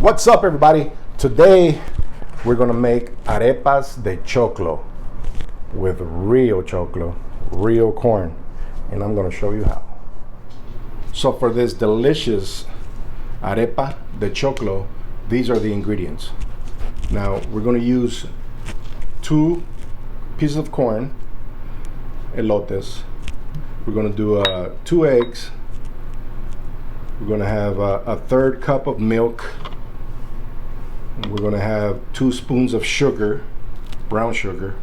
What's up, everybody? Today we're gonna make arepas de choclo with real choclo, real corn, and I'm gonna show you how. So for this delicious arepa de choclo, these are the ingredients. Now we're gonna use 2 pieces of corn, elotes. We're gonna do 2 eggs. We're gonna have a 1/3 cup of milk. We're gonna have 2 spoons of sugar, brown sugar.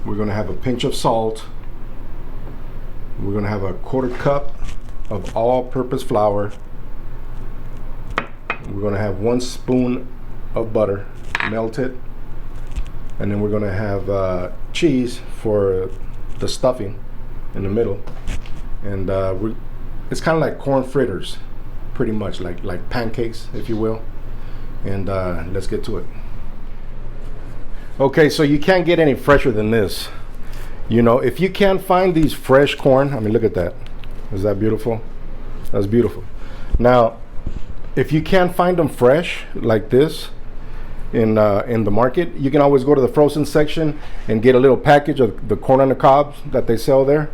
We're gonna have a pinch of salt. We're gonna have a 1/4 cup of all-purpose flour. We're gonna have 1 spoon of butter, melted. And then we're gonna have cheese for the stuffing in the middle. And it's kind of like corn fritters, pretty much like pancakes, if you will. And let's get to it. Okay, so you can't get any fresher than this. You know, if you can't find these fresh corn, I mean, look at that. Is that beautiful? That's beautiful. Now, if you can't find them fresh like this in the market, you can always go to the frozen section and get a little package of the corn on the cob that they sell there.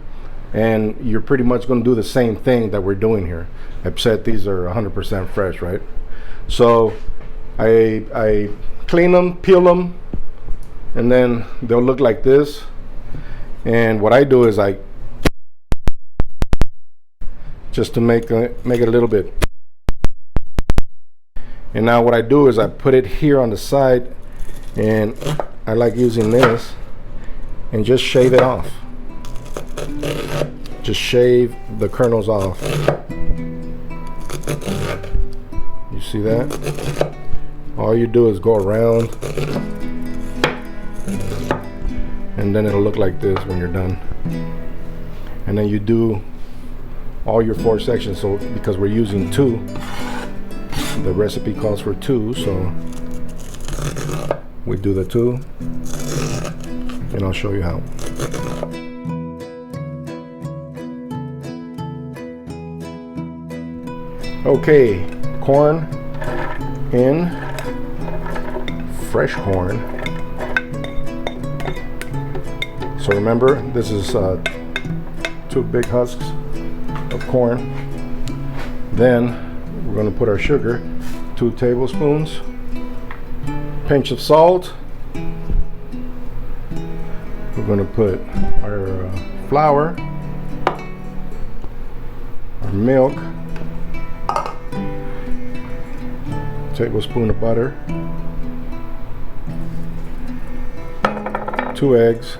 And you're pretty much going to do the same thing that we're doing here, except these are 100% fresh, right? So I clean them, peel them, and then they'll look like this. And what I do is I just to make it a little bit. And now what I do is I put it here on the side, and I like using this and just shave it off. Just shave the kernels off. You see that? All you do is go around, and then it'll look like this when you're done. And then you do all your 4 sections. So because we're using 2, the recipe calls for 2, so we do the 2, and I'll show you how. Okay, corn in, fresh corn. So remember, this is 2 big husks of corn. Then we're going to put our sugar, 2 tablespoons, pinch of salt. We're going to put our flour, our milk, tablespoon of butter, 2 eggs,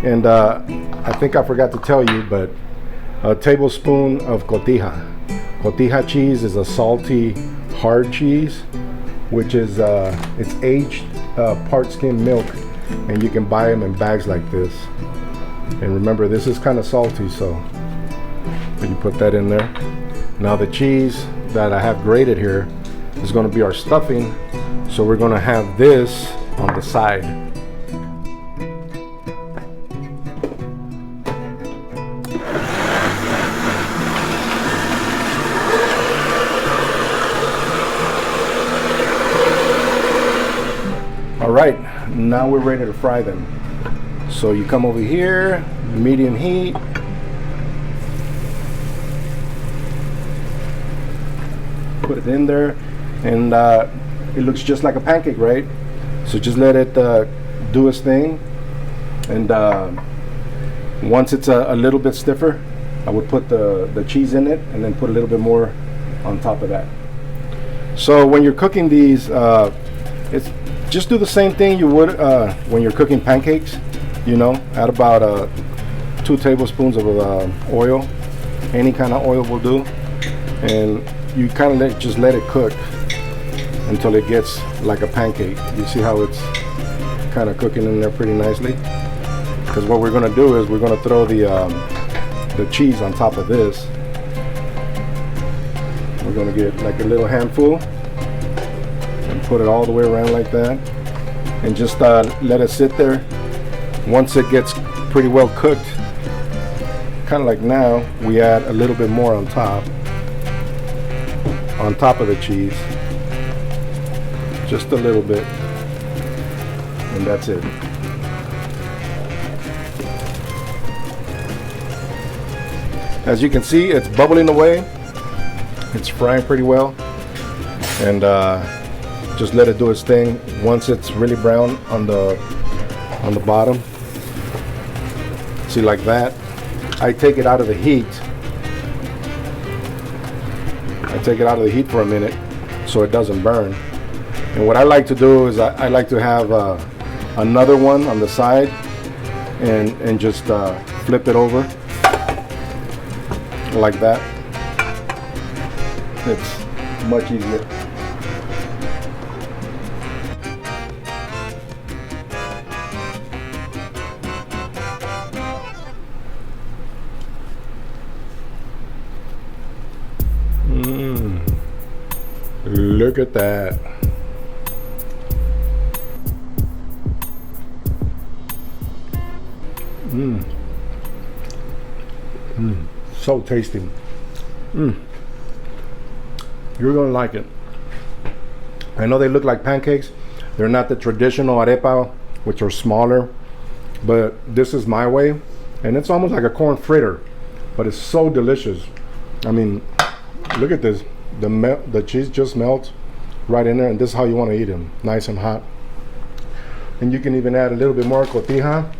and I think I forgot to tell you, but a tablespoon of cotija. Cotija cheese is a salty, hard cheese, which is it's aged part skim milk, and you can buy them in bags like this. And remember, this is kind of salty, so you put that in there. Now the cheese that I have grated here is going to be our stuffing, so we're going to have this on the side. All right, now we're ready to fry them. So you come over here, medium heat. Put it in there, and it looks just like a pancake, right? So just let it do its thing, and once it's a little bit stiffer, I would put the cheese in it, and then put a little bit more on top of that. So when you're cooking these, it's just do the same thing you would when you're cooking pancakes. You know, add about 2 tablespoons of oil. Any kind of oil will do, and you kind of just let it cook until it gets like a pancake. You see how it's kind of cooking in there pretty nicely? Because what we're going to do is we're going to throw the cheese on top of this. We're going to get like a little handful and put it all the way around like that, and just let it sit there. Once it gets pretty well cooked, kind of like now, we add a little bit more on top. on top of the cheese. Just a little bit. And that's it. As you can see, it's bubbling away. It's frying pretty well. And just let it do its thing. Once it's really brown on the bottom, see, like that, I take it out of the heat. I take it out of the heat for a minute so it doesn't burn. And what I like to do is I like to have another one on the side and just flip it over like that. It's much easier. Look at that. So tasty. You're gonna like it. I know they look like pancakes. They're not the traditional arepa, which are smaller, but this is my way, and it's almost like a corn fritter, but it's so delicious. I mean, look at this. The cheese just melts right in there, and this is how you want to eat them, nice and hot. And you can even add a little bit more cotija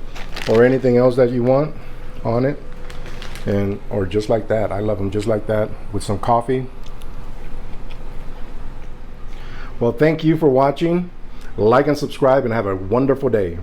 or anything else that you want on it, and or just like that. I love them just like that with some coffee. Well, thank you for watching. Like and subscribe, and have a wonderful day.